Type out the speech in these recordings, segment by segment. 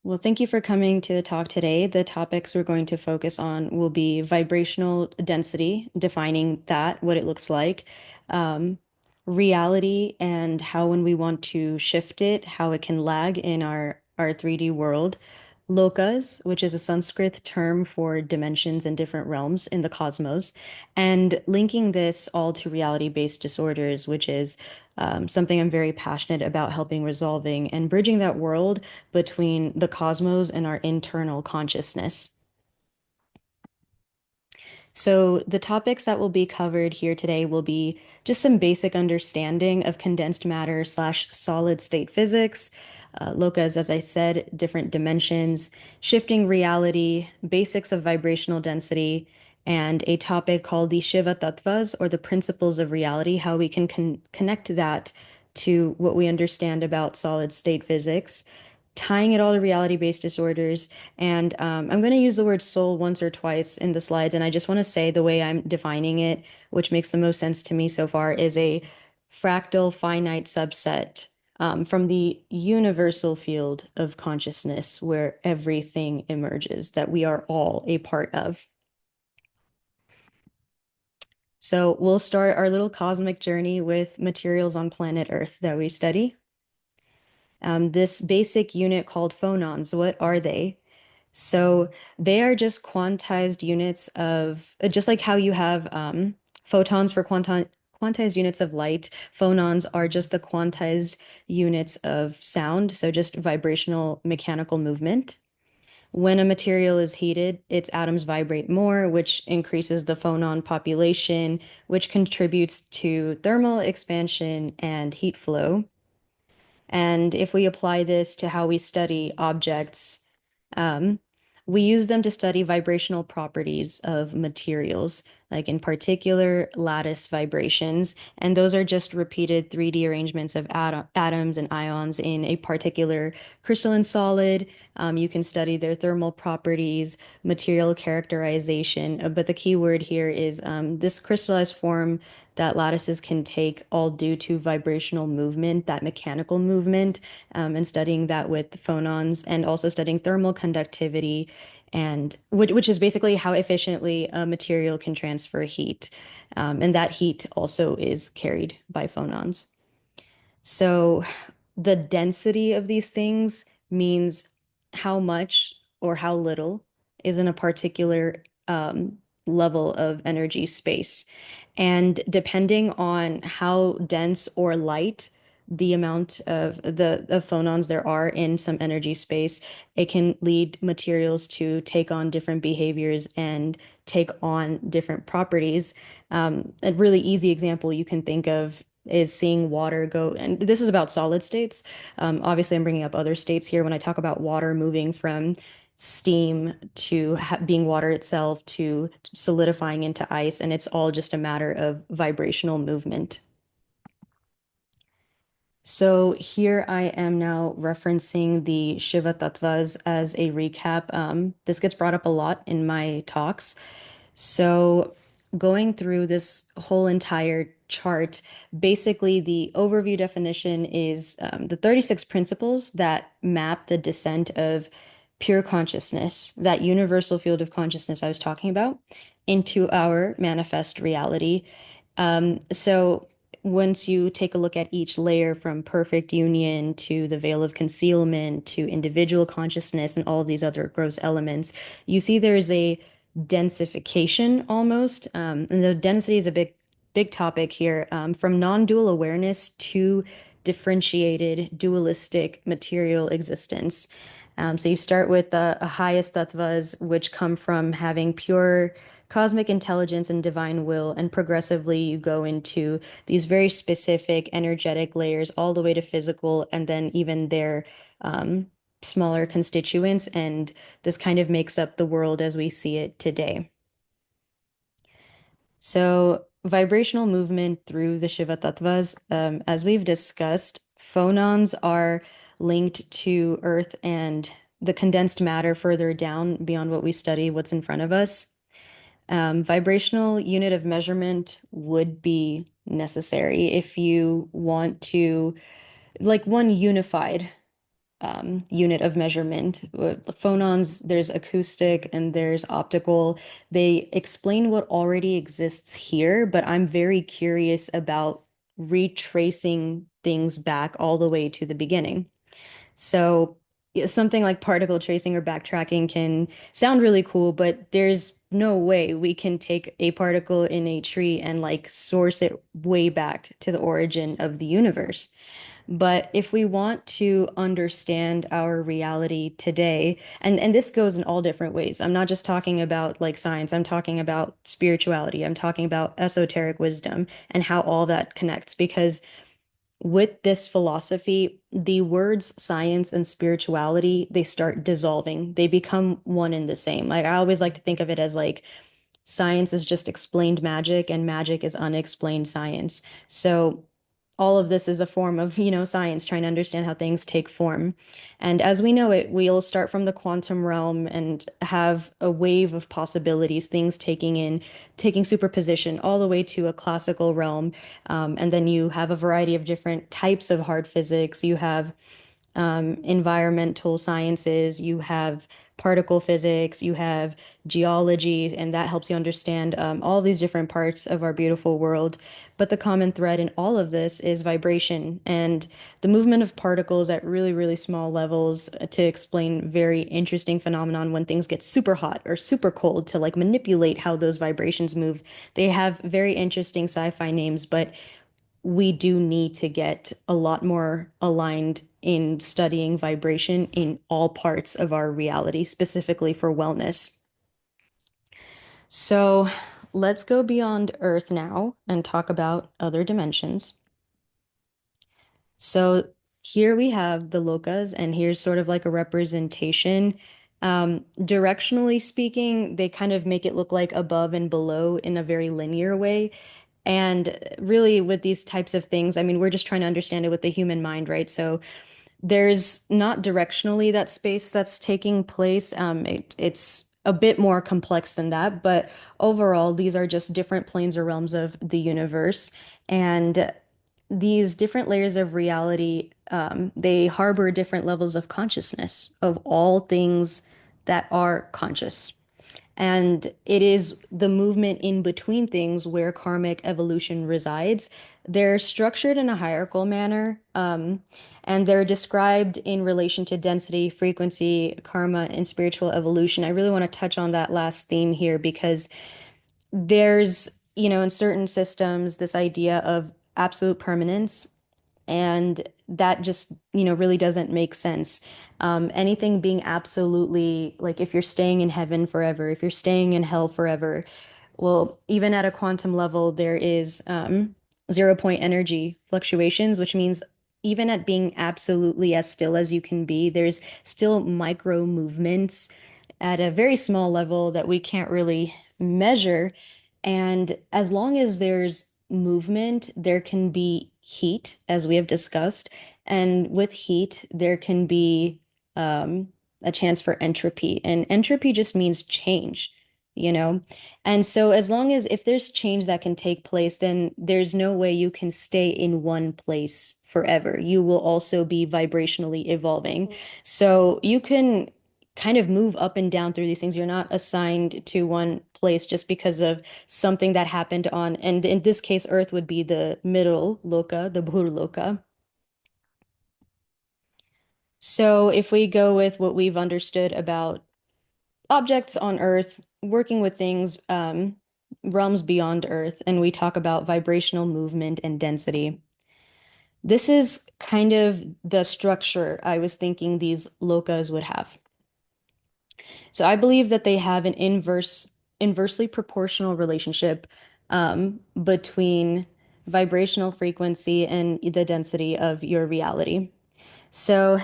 Well, thank you for coming to the talk today. The topics we're going to focus on will be vibrational density, defining that, what it looks like, um, reality, and how when we want to shift it, how it can lag in our 3D world. Lokas, which is a Sanskrit term for dimensions and different realms in the cosmos, and linking this all to reality-based disorders, which is something I'm very passionate about helping resolving and bridging that world between the cosmos and our internal consciousness. So, the topics that will be covered here today will be just some basic understanding of condensed matter slash solid state physics, Lokas, as I said, different dimensions, shifting reality, basics of vibrational density, and a topic called the Shiva Tattvas or the principles of reality, how we can connect that to what we understand about solid state physics, tying it all to reality-based disorders. And I'm going to use the word soul once or twice in the slides. And I just want to say the way I'm defining it, which makes the most sense to me so far, is a fractal finite subset from the universal field of consciousness where everything emerges, that we are all a part of. So we'll start our little cosmic journey with materials on planet Earth that we study. This basic unit called phonons, what are they? So they are just quantized units of, just like how you have photons for quantized units of light, phonons are just the quantized units of sound, so just vibrational mechanical movement. When a material is heated, its atoms vibrate more, which increases the phonon population, which contributes to thermal expansion and heat flow. And if we apply this to how we study objects, um, we use them to study vibrational properties of materials, like in particular lattice vibrations. And those are just repeated 3D arrangements of atoms and ions in a particular crystalline solid. You can study their thermal properties, material characterization. But the key word here is this crystallized form that lattices can take, all due to vibrational movement, that mechanical movement, and studying that with phonons and also studying thermal conductivity, and which is basically how efficiently a material can transfer heat. And that heat also is carried by phonons. So the density of these things means how much or how little is in a particular level of energy space. And depending on how dense or light the amount of the phonons there are in some energy space, it can lead materials to take on different behaviors and take on different properties. A really easy example you can think of is seeing water go, and this is about solid states. Obviously, I'm bringing up other states here when I talk about water moving from steam to being water itself to solidifying into ice, and it's all just a matter of vibrational movement. So here I am now referencing the Shiva Tattvas as a recap. This gets brought up a lot in my talks. So going through this whole entire chart, basically the overview definition is the 36 principles that map the descent of pure consciousness, that universal field of consciousness I was talking about, into our manifest reality. So once you take a look at each layer from perfect union to the veil of concealment to individual consciousness and all of these other gross elements, you see there's a densification almost. And the density is a big topic here, from non-dual awareness to differentiated dualistic material existence. So you start with the highest tattvas, which come from having pure cosmic intelligence and divine will, and progressively you go into these very specific energetic layers all the way to physical, and then even their smaller constituents, and this kind of makes up the world as we see it today. So, vibrational movement through the Shiva Tattvas, as we've discussed, phonons are linked to Earth and the condensed matter further down beyond what we study, what's in front of us. Vibrational unit of measurement would be necessary if you want to, like, one unified. unit of measurement. Phonons, there's acoustic and there's optical. They explain what already exists here, but I'm very curious about retracing things back all the way to the beginning. So yeah, something like particle tracing or backtracking can sound really cool, but there's no way we can take a particle in a tree and like source it way back to the origin of the universe. But if we want to understand our reality today, and this goes in all different ways. I'm not just talking about like science, I'm talking about spirituality, I'm talking about esoteric wisdom and how all that connects. Because with this philosophy, the words science and spirituality, they start dissolving. They become one and the same. Like I always like to think of it as like science is just explained magic and magic is unexplained science. So all of this is a form of, science, trying to understand how things take form. And as we know it, we'll start from the quantum realm and have a wave of possibilities, things taking superposition all the way to a classical realm. And then you have a variety of different types of hard physics. You have environmental sciences, you have particle physics, you have geology, and that helps you understand all these different parts of our beautiful world. But the common thread in all of this is vibration and the movement of particles at really, really small levels to explain very interesting phenomenon when things get super hot or super cold to like manipulate how those vibrations move. They have very interesting sci-fi names, but we do need to get a lot more aligned in studying vibration in all parts of our reality, specifically for wellness. So let's go beyond Earth now and talk about other dimensions. So here we have the Lokas, and here's sort of like a representation. Directionally speaking, they kind of make it look like above and below in a very linear way. And really, with these types of things, I mean, we're just trying to understand it with the human mind, right? So there's not directionally that space that's taking place. It's a bit more complex than that, but overall, these are just different planes or realms of the universe. And these different layers of reality, they harbor different levels of consciousness of all things that are conscious. And it is the movement in between things where karmic evolution resides. They're structured in a hierarchical manner, and they're described in relation to density, frequency, karma, and spiritual evolution. I really want to touch on that last theme here because there's, in certain systems, this idea of absolute permanence and that just, really doesn't make sense. Anything being absolutely, like if you're staying in heaven forever, if you're staying in hell forever, well, even at a quantum level, there is 0 point energy fluctuations, which means even at being absolutely as still as you can be, there's still micro movements at a very small level that we can't really measure. And as long as there's movement, there can be heat, as we have discussed. And with heat, there can be a chance for entropy. And entropy just means change, you know? And so, as long as if there's change that can take place, then there's no way you can stay in one place forever. You will also be vibrationally evolving. So, you can kind of move up and down through these things. You're not assigned to one place just because of something that happened on, and in this case, Earth would be the middle loka, the Bhur loka. So if we go with what we've understood about objects on Earth, working with things, realms beyond Earth, and we talk about vibrational movement and density. This is kind of the structure I was thinking these lokas would have. So I believe that they have an inversely proportional relationship between vibrational frequency and the density of your reality. So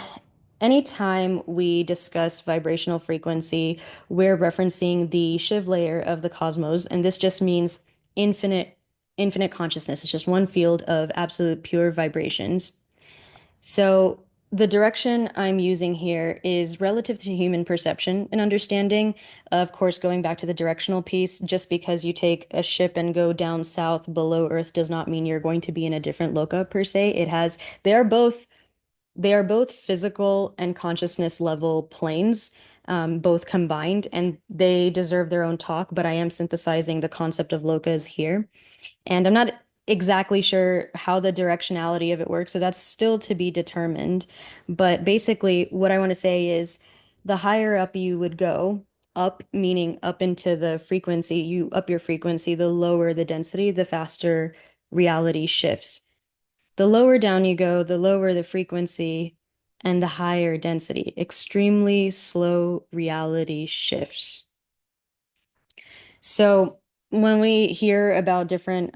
anytime we discuss vibrational frequency, we're referencing the Shiv layer of the cosmos, and this just means infinite consciousness. It's just one field of absolute pure vibrations. So the direction I'm using here is relative to human perception and understanding. Of course, going back to the directional piece, just because you take a ship and go down south below Earth does not mean you're going to be in a different loka per se. They are both they are both physical and consciousness level planes, both combined, and they deserve their own talk, but I am synthesizing the concept of Lokas here. And I'm not exactly sure how the directionality of it works, so that's still to be determined. But basically, what I want to say is the higher up you would go, up meaning up into the frequency, you up your frequency, the lower the density, the faster reality shifts. The lower down you go, the lower the frequency and the higher density. Extremely slow reality shifts. So when we hear about different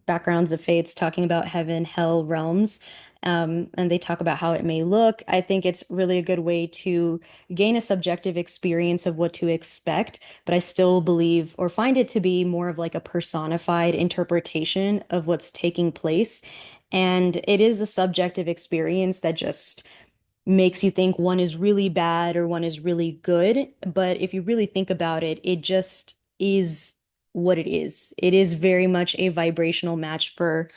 backgrounds of faiths talking about heaven, hell, realms, and they talk about how it may look, I think it's really a good way to gain a subjective experience of what to expect. But I still believe or find it to be more of like a personified interpretation of what's taking place. And it is a subjective experience that just makes you think one is really bad or one is really good. But if you really think about it, it just is what it is. It is very much a vibrational match for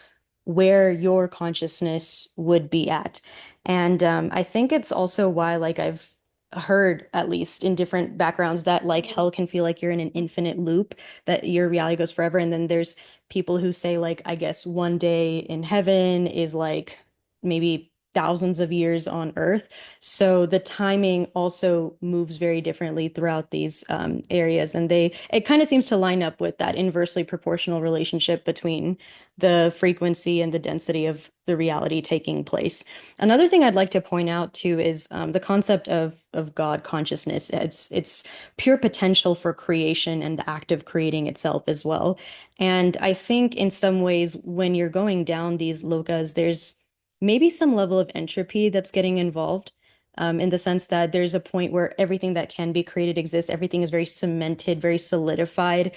where your consciousness would be at. And I think it's also why, like, I've heard, at least in different backgrounds, that like hell can feel like you're in an infinite loop, that your reality goes forever. And then there's people who say, like, I guess one day in heaven is like maybe thousands of years on Earth. So the timing also moves very differently throughout these areas. And it kind of seems to line up with that inversely proportional relationship between the frequency and the density of the reality taking place. Another thing I'd like to point out too is the concept of God consciousness. It's pure potential for creation and the act of creating itself as well. And I think in some ways, when you're going down these lokas, there's maybe some level of entropy that's getting involved. In the sense that there's a point where everything that can be created exists, everything is very cemented, very solidified.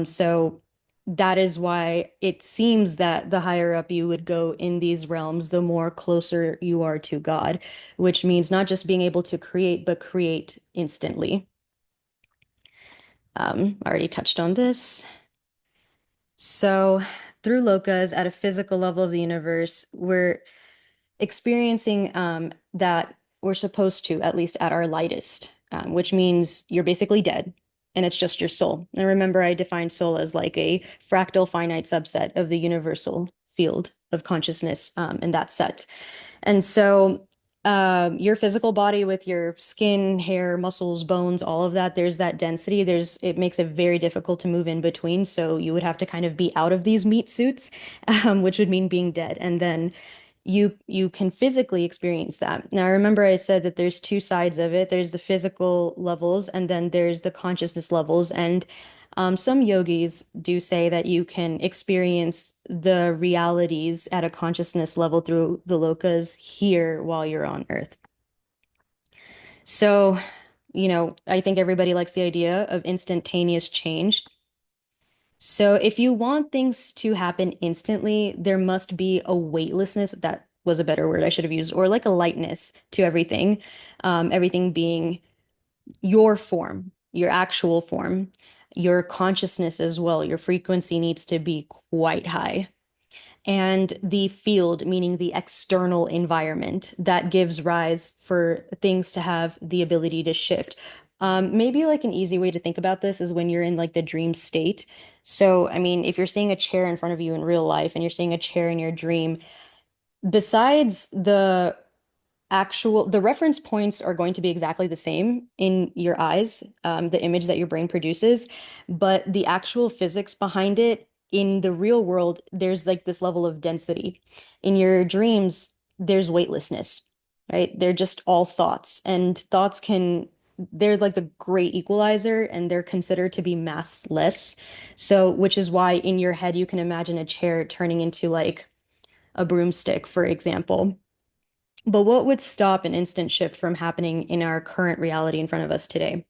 So that is why it seems that the higher up you would go in these realms, the more closer you are to God, which means not just being able to create, but create instantly. I already touched on this. So, through Lokas at a physical level of the universe, we're experiencing that we're supposed to, at least at our lightest, which means you're basically dead and it's just your soul. And remember, I defined soul as like a fractal finite subset of the universal field of consciousness in that set. And so your physical body with your skin, hair, muscles, bones, all of that, there's that density. It makes it very difficult to move in between. So you would have to kind of be out of these meat suits, which would mean being dead. And then you can physically experience that. Now, remember I said that there's two sides of it. There's the physical levels, and then there's the consciousness levels. And some yogis do say that you can experience the realities at a consciousness level through the lokas here while you're on Earth. So, I think everybody likes the idea of instantaneous change. So if you want things to happen instantly, there must be a weightlessness. That was a better word I should have used, or like a lightness to everything. Everything being your form, your actual form, your consciousness as well. Your frequency needs to be quite high. And the field, meaning the external environment that gives rise for things to have the ability to shift. Maybe like an easy way to think about this is when you're in like the dream state. So, I mean, if you're seeing a chair in front of you in real life and you're seeing a chair in your dream, besides the reference points are going to be exactly the same in your eyes, the image that your brain produces, but the actual physics behind it in the real world, there's like this level of density. In your dreams, there's weightlessness, right? They're just all thoughts, and they're like the great equalizer, and they're considered to be massless. So, which is why in your head, you can imagine a chair turning into like a broomstick, for example. But what would stop an instant shift from happening in our current reality in front of us today?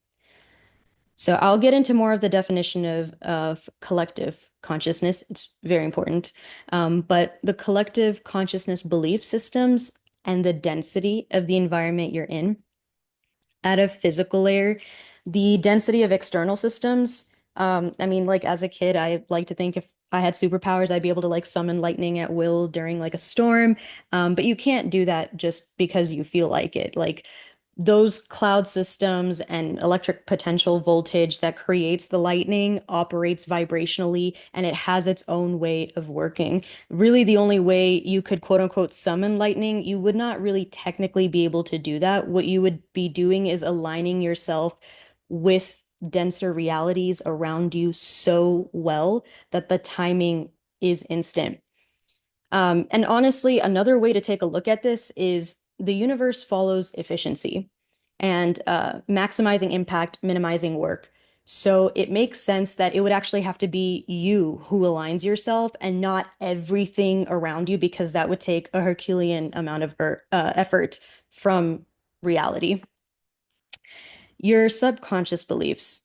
So I'll get into more of the definition of collective consciousness. It's very important. But the collective consciousness belief systems and the density of the environment you're in at a physical layer, the density of external systems. I mean, like as a kid, I like to think if I had superpowers, I'd be able to like summon lightning at will during like a storm. But you can't do that just because you feel like it. Like those cloud systems and electric potential voltage that creates the lightning operates vibrationally and it has its own way of working. Really, the only way you could quote unquote summon lightning, you would not really technically be able to do that. What you would be doing is aligning yourself with denser realities around you so well that the timing is instant. And honestly, another way to take a look at this is the universe follows efficiency and maximizing impact, minimizing work. So it makes sense that it would actually have to be you who aligns yourself and not everything around you, because that would take a Herculean amount of effort from reality. Your subconscious beliefs.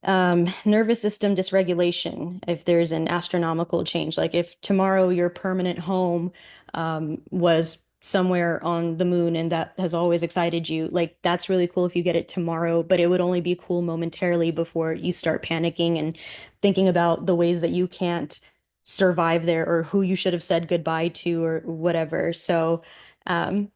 Nervous system dysregulation, if there's an astronomical change, like if tomorrow your permanent home was somewhere on the moon and that has always excited you, like that's really cool if you get it tomorrow, but it would only be cool momentarily before you start panicking and thinking about the ways that you can't survive there or who you should have said goodbye to or whatever. So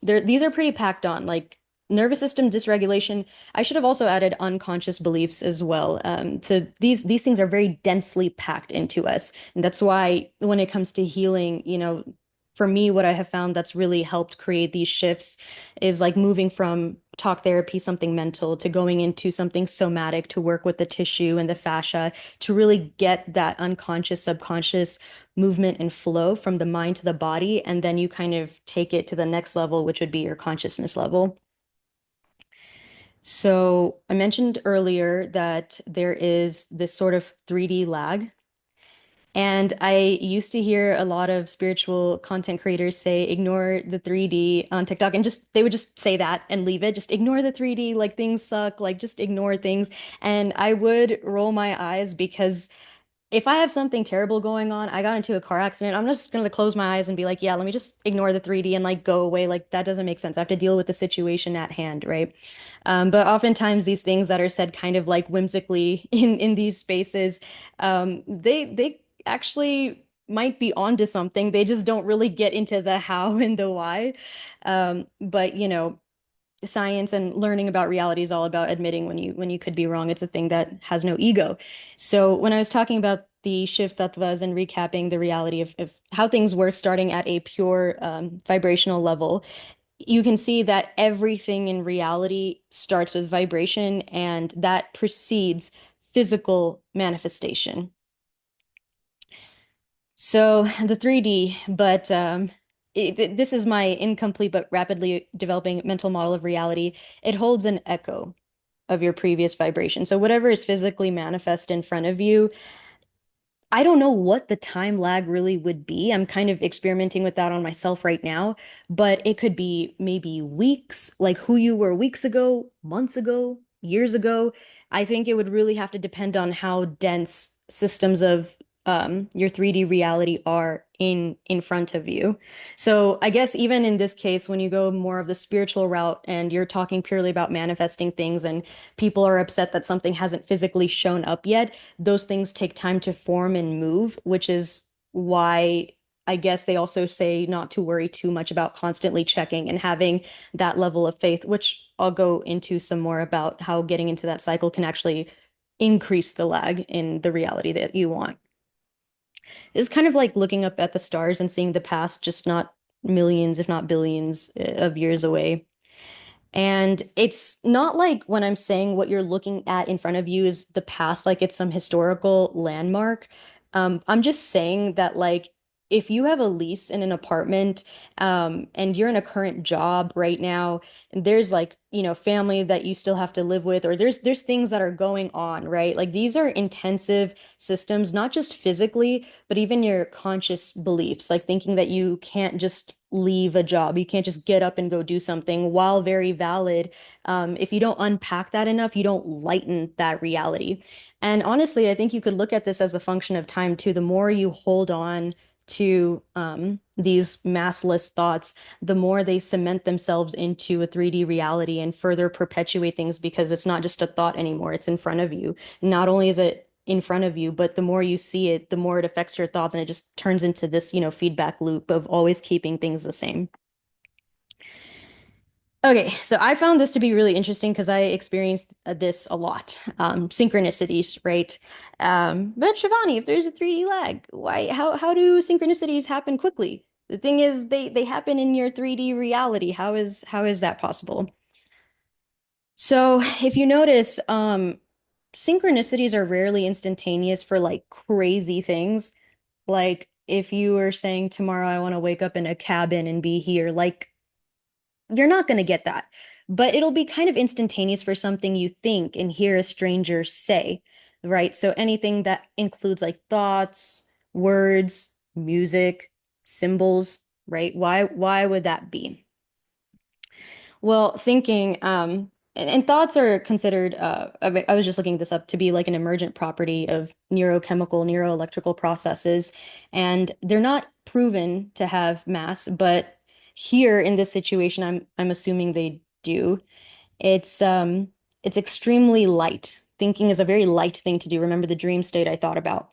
these are pretty packed on, like nervous system dysregulation. I should have also added unconscious beliefs as well. So these things are very densely packed into us, and that's why when it comes to healing, for me, what I have found that's really helped create these shifts is like moving from talk therapy, something mental, to going into something somatic to work with the tissue and the fascia to really get that unconscious, subconscious movement and flow from the mind to the body, and then you kind of take it to the next level, which would be your consciousness level. So I mentioned earlier that there is this sort of 3D lag. And I used to hear a lot of spiritual content creators say, ignore the 3D on TikTok, and just they would just say that and leave it. Just ignore the 3D, like things suck, like just ignore things. And I would roll my eyes because if I have something terrible going on, I got into a car accident, I'm just gonna close my eyes and be like, yeah, let me just ignore the 3D and like go away. Like that doesn't make sense. I have to deal with the situation at hand, right? But oftentimes these things that are said kind of like whimsically in these spaces, they actually might be onto something. They just don't really get into the how and the why. But science and learning about reality is all about admitting when you could be wrong. It's a thing that has no ego. So when I was talking about the Shiv Tattvas and recapping the reality of how things work, starting at a pure vibrational level, you can see that everything in reality starts with vibration, and that precedes physical manifestation. So the 3D, but this is my incomplete but rapidly developing mental model of reality. It holds an echo of your previous vibration. So whatever is physically manifest in front of you, I don't know what the time lag really would be. I'm kind of experimenting with that on myself right now, but it could be maybe weeks, like who you were weeks ago, months ago, years ago. I think it would really have to depend on how dense systems of your 3D reality are in front of you. So I guess even in this case, when you go more of the spiritual route and you're talking purely about manifesting things and people are upset that something hasn't physically shown up yet, those things take time to form and move, which is why I guess they also say not to worry too much about constantly checking and having that level of faith, which I'll go into some more about how getting into that cycle can actually increase the lag in the reality that you want. It's kind of like looking up at the stars and seeing the past, just not millions, if not billions of years away. And it's not like when I'm saying what you're looking at in front of you is the past, like it's some historical landmark. I'm just saying that, like, if you have a lease in an apartment, and you're in a current job right now, and there's like, family that you still have to live with, or there's things that are going on, right? Like these are intensive systems, not just physically, but even your conscious beliefs, like thinking that you can't just leave a job. You can't just get up and go do something, while very valid. If you don't unpack that enough, you don't lighten that reality. And honestly, I think you could look at this as a function of time too. The more you hold on to these massless thoughts, the more they cement themselves into a 3D reality and further perpetuate things, because it's not just a thought anymore. It's in front of you. Not only is it in front of you, but the more you see it, the more it affects your thoughts, and it just turns into this, feedback loop of always keeping things the same. Okay, so I found this to be really interesting because I experienced this a lot. Synchronicities, right? But Shivani, if there's a 3D lag, why how do synchronicities happen quickly? The thing is they happen in your 3D reality. How is that possible? So if you notice, synchronicities are rarely instantaneous for like crazy things. Like if you were saying tomorrow I want to wake up in a cabin and be here, like you're not going to get that. But it'll be kind of instantaneous for something you think and hear a stranger say, right? So anything that includes like thoughts, words, music, symbols, right? Why would that be? Well, thinking, and thoughts are considered, I was just looking this up to be like an emergent property of neurochemical, neuroelectrical processes. And they're not proven to have mass, but here in this situation, I'm assuming they do. It's extremely light. Thinking is a very light thing to do. Remember the dream state I thought about.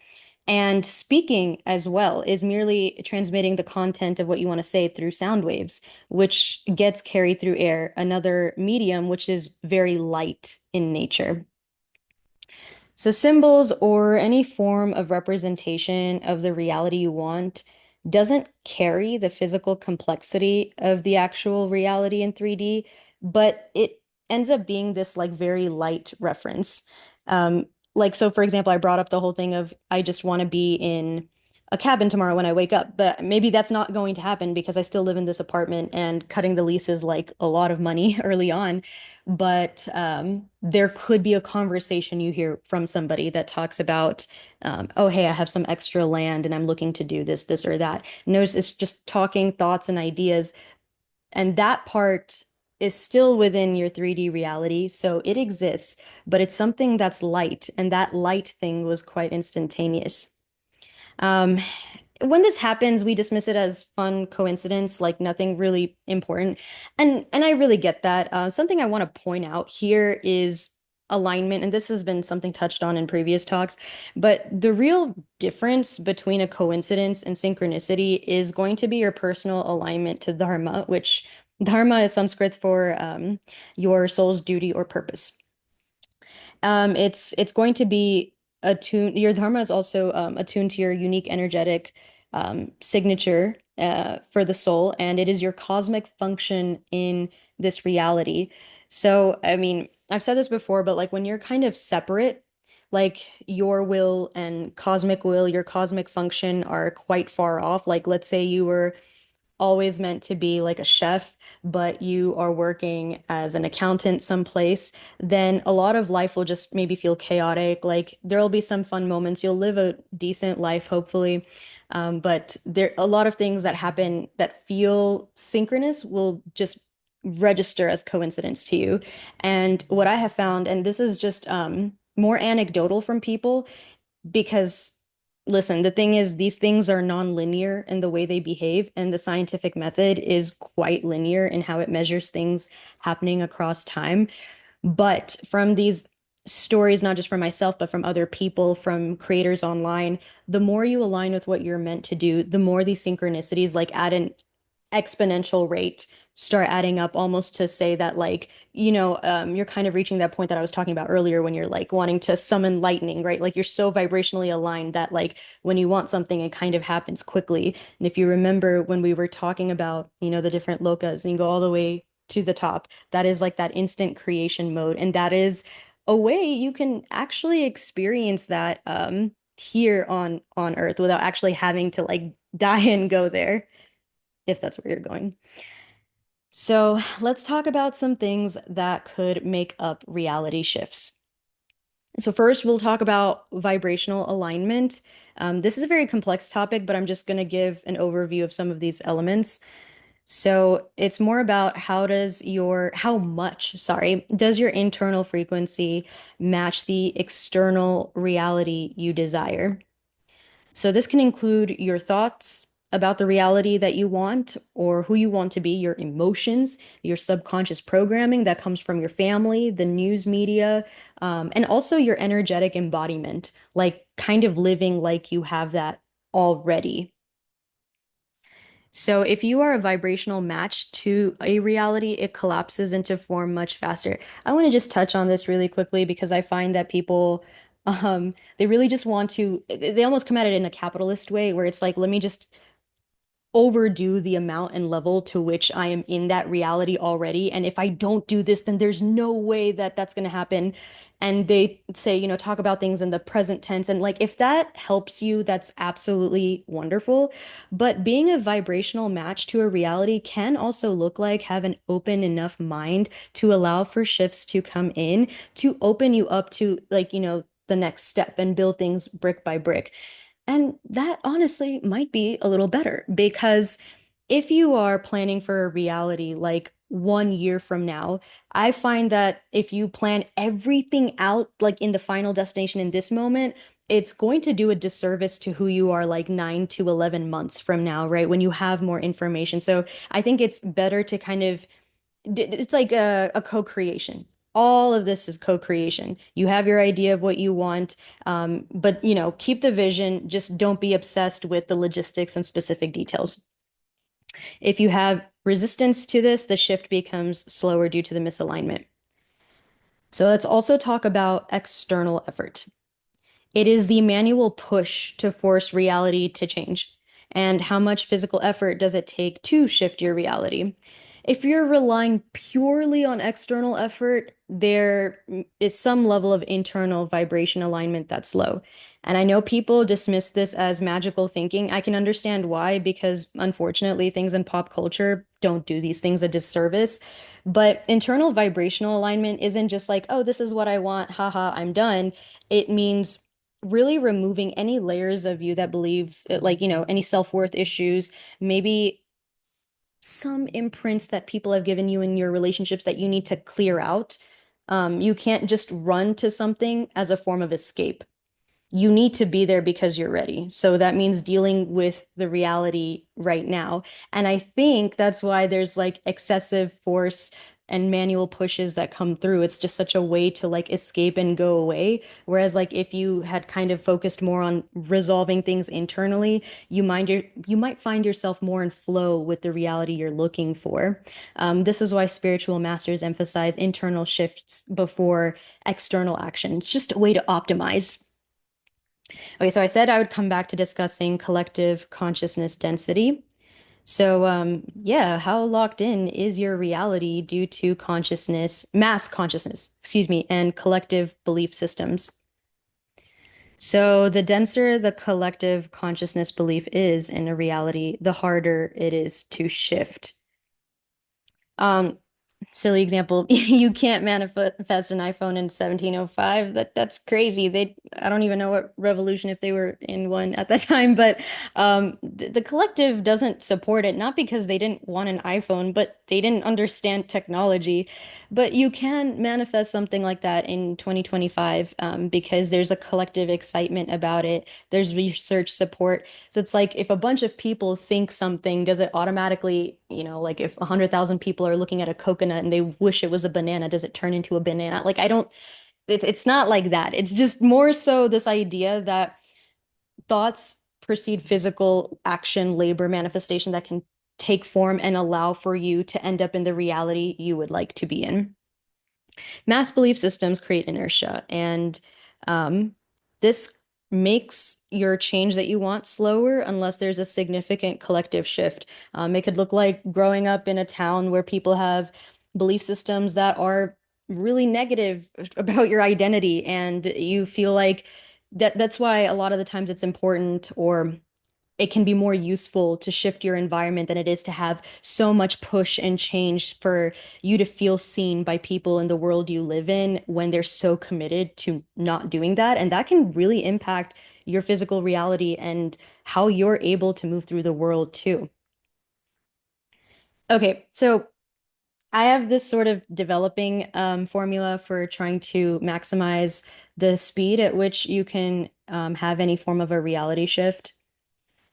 And speaking as well is merely transmitting the content of what you want to say through sound waves, which gets carried through air, another medium which is very light in nature. So, symbols or any form of representation of the reality you want doesn't carry the physical complexity of the actual reality in 3D, but it ends up being this like very light reference. Like, so for example, I brought up the whole thing of I just want to be in a cabin tomorrow when I wake up, but maybe that's not going to happen because I still live in this apartment and cutting the lease is like a lot of money early on. But there could be a conversation you hear from somebody that talks about, oh, hey, I have some extra land and I'm looking to do this, this, or that. Notice it's just talking thoughts and ideas. And that part is still within your 3D reality. So it exists, but it's something that's light. And that light thing was quite instantaneous. Um, when this happens, we dismiss it as fun coincidence, like nothing really important. And I really get that. Something I want to point out here is alignment, and this has been something touched on in previous talks, but the real difference between a coincidence and synchronicity is going to be your personal alignment to dharma, which dharma is Sanskrit for your soul's duty or purpose. It's going to be attuned. Your dharma is also attuned to your unique energetic signature for the soul, and it is your cosmic function in this reality. So, I mean, I've said this before, but like when you're kind of separate, like your will and cosmic will, your cosmic function are quite far off. Like, let's say you were always meant to be like a chef, but you are working as an accountant someplace, then a lot of life will just maybe feel chaotic. Like there'll be some fun moments. You'll live a decent life, hopefully. But there a lot of things that happen that feel synchronous will just register as coincidence to you. And what I have found, and this is just more anecdotal from people, because listen, the thing is, these things are non-linear in the way they behave, and the scientific method is quite linear in how it measures things happening across time. But from these stories, not just from myself, but from other people, from creators online, the more you align with what you're meant to do, the more these synchronicities, like at an exponential rate, start adding up almost to say that, like, you're kind of reaching that point that I was talking about earlier when you're like wanting to summon lightning, right? Like you're so vibrationally aligned that, like, when you want something, it kind of happens quickly. And if you remember when we were talking about, the different lokas and you go all the way to the top, that is like that instant creation mode. And that is a way you can actually experience that here on Earth without actually having to like die and go there, if that's where you're going. So let's talk about some things that could make up reality shifts. So first, we'll talk about vibrational alignment. This is a very complex topic, but I'm just going to give an overview of some of these elements. So it's more about how much, sorry, does your internal frequency match the external reality you desire? So this can include your thoughts, about the reality that you want or who you want to be, your emotions, your subconscious programming that comes from your family, the news media, and also your energetic embodiment, like kind of living like you have that already. So if you are a vibrational match to a reality, it collapses into form much faster. I want to just touch on this really quickly because I find that people, they really just want to, they almost come at it in a capitalist way where it's like, let me just overdo the amount and level to which I am in that reality already. And if I don't do this, then there's no way that that's going to happen. And they say, talk about things in the present tense. And like, if that helps you, that's absolutely wonderful. But being a vibrational match to a reality can also look like have an open enough mind to allow for shifts to come in, to open you up to like, the next step and build things brick by brick. And that honestly might be a little better because if you are planning for a reality like 1 year from now, I find that if you plan everything out like in the final destination in this moment, it's going to do a disservice to who you are like 9 to 11 months from now, right? When you have more information. So I think it's better to kind of it's like a co-creation. All of this is co-creation. You have your idea of what you want, but keep the vision. Just don't be obsessed with the logistics and specific details. If you have resistance to this, the shift becomes slower due to the misalignment. So let's also talk about external effort. It is the manual push to force reality to change. And how much physical effort does it take to shift your reality? If you're relying purely on external effort, there is some level of internal vibration alignment that's low. And I know people dismiss this as magical thinking. I can understand why, because unfortunately, things in pop culture don't do these things a disservice. But internal vibrational alignment isn't just like, oh, this is what I want, haha, I'm done. It means really removing any layers of you that believes like any self-worth issues, maybe some imprints that people have given you in your relationships that you need to clear out. You can't just run to something as a form of escape. You need to be there because you're ready. So that means dealing with the reality right now. And I think that's why there's like excessive force and manual pushes that come through. It's just such a way to like escape and go away. Whereas like if you had kind of focused more on resolving things internally, you might find yourself more in flow with the reality you're looking for. This is why spiritual masters emphasize internal shifts before external action. It's just a way to optimize. Okay, so I said I would come back to discussing collective consciousness density. So, yeah, how locked in is your reality due to consciousness, mass consciousness, excuse me, and collective belief systems? So, the denser the collective consciousness belief is in a reality, the harder it is to shift. Um, Silly example, you can't manifest an iPhone in 1705. That's crazy. I don't even know what revolution if they were in one at that time, but the collective doesn't support it, not because they didn't want an iPhone, but they didn't understand technology. But you can manifest something like that in 2025 because there's a collective excitement about it. There's research support. So it's like if a bunch of people think something, does it automatically, like if 100,000 people are looking at a coconut and they wish it was a banana, does it turn into a banana? Like I don't, it's not like that. It's just more so this idea that thoughts precede physical action, labor, manifestation that can take form and allow for you to end up in the reality you would like to be in. Mass belief systems create inertia, and this makes your change that you want slower unless there's a significant collective shift. It could look like growing up in a town where people have belief systems that are really negative about your identity, and you feel like that's why a lot of the times it's important or it can be more useful to shift your environment than it is to have so much push and change for you to feel seen by people in the world you live in when they're so committed to not doing that. And that can really impact your physical reality and how you're able to move through the world too. Okay, so I have this sort of developing formula for trying to maximize the speed at which you can have any form of a reality shift.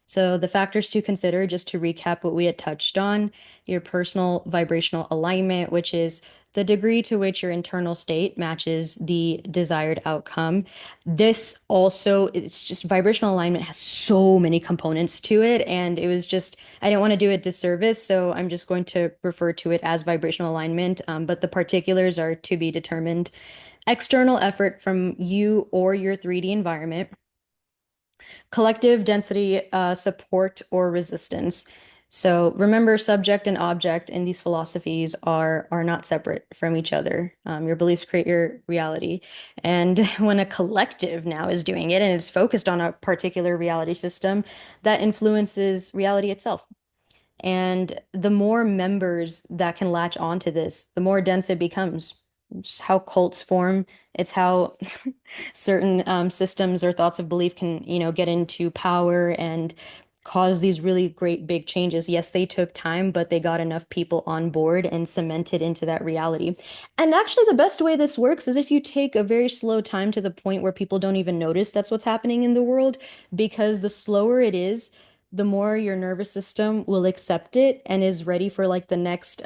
So the factors to consider, just to recap what we had touched on, your personal vibrational alignment, which is the degree to which your internal state matches the desired outcome. This also, it's just vibrational alignment has so many components to it, and it was just, I didn't want to do it disservice, so I'm just going to refer to it as vibrational alignment, but the particulars are to be determined. External effort from you or your 3D environment, collective density, support, or resistance. So remember, subject and object in these philosophies are not separate from each other. Your beliefs create your reality. And when a collective now is doing it and it's focused on a particular reality system, that influences reality itself. And the more members that can latch onto this, the more dense it becomes. It's how cults form. It's how certain systems or thoughts of belief can, get into power and cause these really great big changes. Yes, they took time, but they got enough people on board and cemented into that reality. And actually, the best way this works is if you take a very slow time to the point where people don't even notice that's what's happening in the world, because the slower it is, the more your nervous system will accept it and is ready for like the next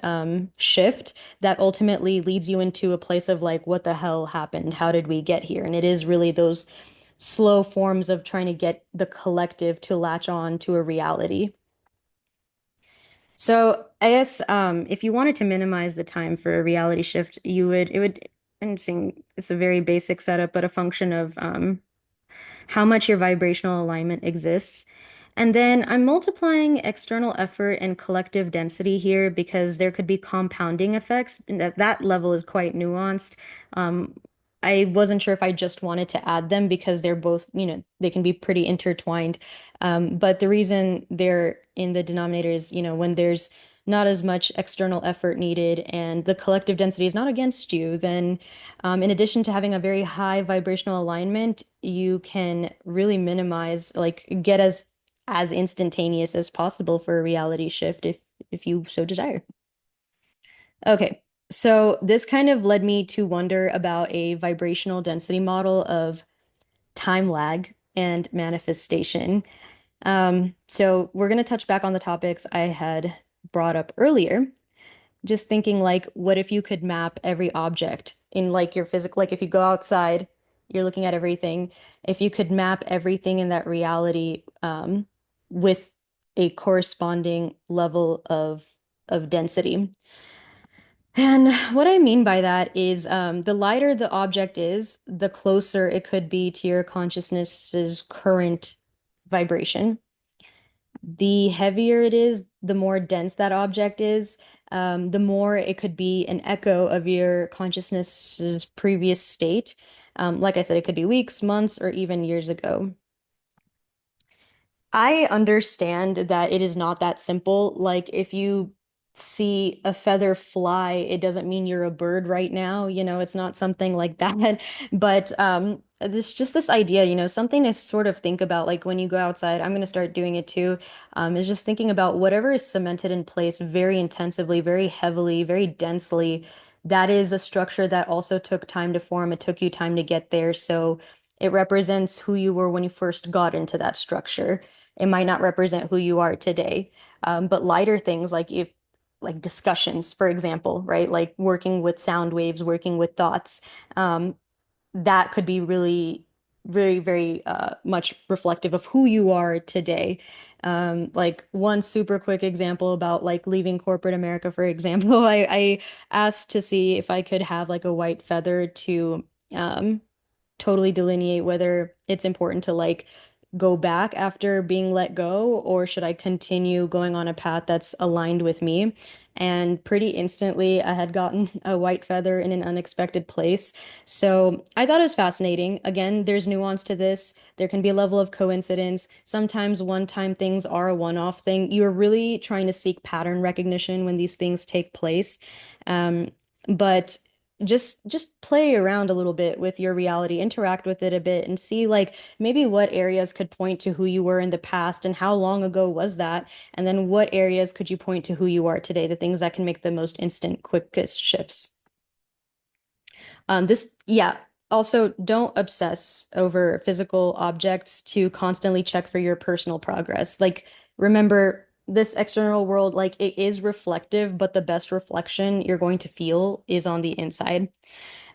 shift that ultimately leads you into a place of like, what the hell happened? How did we get here? And it is really those slow forms of trying to get the collective to latch on to a reality. So I guess if you wanted to minimize the time for a reality shift, it would, I'm saying it's a very basic setup, but a function of how much your vibrational alignment exists. And then I'm multiplying external effort and collective density here because there could be compounding effects, and that level is quite nuanced. Um, I wasn't sure if I just wanted to add them because they're both, they can be pretty intertwined. But the reason they're in the denominator is, when there's not as much external effort needed and the collective density is not against you, then in addition to having a very high vibrational alignment, you can really minimize, like get as instantaneous as possible for a reality shift if you so desire. Okay. So this kind of led me to wonder about a vibrational density model of time lag and manifestation. So we're going to touch back on the topics I had brought up earlier. Just thinking like, what if you could map every object in like your physical, like if you go outside, you're looking at everything. If you could map everything in that reality, with a corresponding level of density. And what I mean by that is, the lighter the object is, the closer it could be to your consciousness's current vibration. The heavier it is, the more dense that object is, the more it could be an echo of your consciousness's previous state. Like I said, it could be weeks, months, or even years ago. I understand that it is not that simple. Like, if you see a feather fly, it doesn't mean you're a bird right now. It's not something like that. But this just this idea, something to sort of think about. Like when you go outside, I'm going to start doing it too. Is just thinking about whatever is cemented in place very intensively, very heavily, very densely. That is a structure that also took time to form. It took you time to get there. So it represents who you were when you first got into that structure. It might not represent who you are today. But lighter things like discussions, for example, right? Like working with sound waves, working with thoughts, that could be really, very, very much reflective of who you are today. Like one super quick example about like leaving corporate America, for example, I asked to see if I could have like a white feather to um, totally delineate whether it's important to like go back after being let go or should I continue going on a path that's aligned with me. And pretty instantly, I had gotten a white feather in an unexpected place. So I thought it was fascinating. Again, there's nuance to this. There can be a level of coincidence. Sometimes one-time things are a one-off thing. You're really trying to seek pattern recognition when these things take place. Um, but just play around a little bit with your reality, interact with it a bit and see like maybe what areas could point to who you were in the past and how long ago was that? And then what areas could you point to who you are today, the things that can make the most instant, quickest shifts. Yeah. Also, don't obsess over physical objects to constantly check for your personal progress. Like, remember, this external world, like, it is reflective, but the best reflection you're going to feel is on the inside.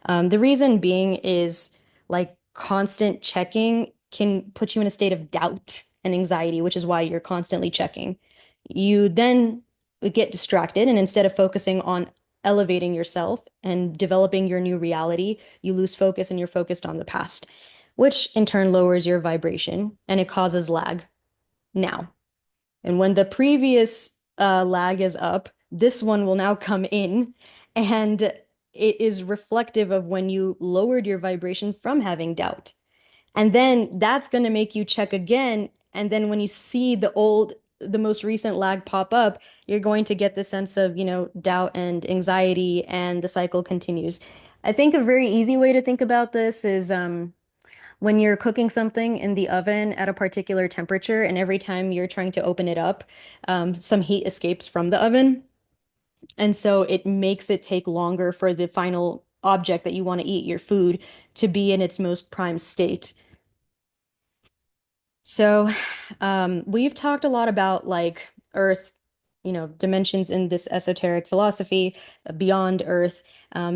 The reason being is like constant checking can put you in a state of doubt and anxiety, which is why you're constantly checking. You then get distracted, and instead of focusing on elevating yourself and developing your new reality, you lose focus and you're focused on the past, which in turn lowers your vibration and it causes lag now. And when the previous lag is up, this one will now come in, and it is reflective of when you lowered your vibration from having doubt. And then that's going to make you check again. And then when you see the most recent lag pop up, you're going to get the sense of, doubt and anxiety, and the cycle continues. I think a very easy way to think about this is when you're cooking something in the oven at a particular temperature, and every time you're trying to open it up, some heat escapes from the oven. And so it makes it take longer for the final object that you want to eat, your food, to be in its most prime state. So, we've talked a lot about like Earth, dimensions in this esoteric philosophy, beyond Earth,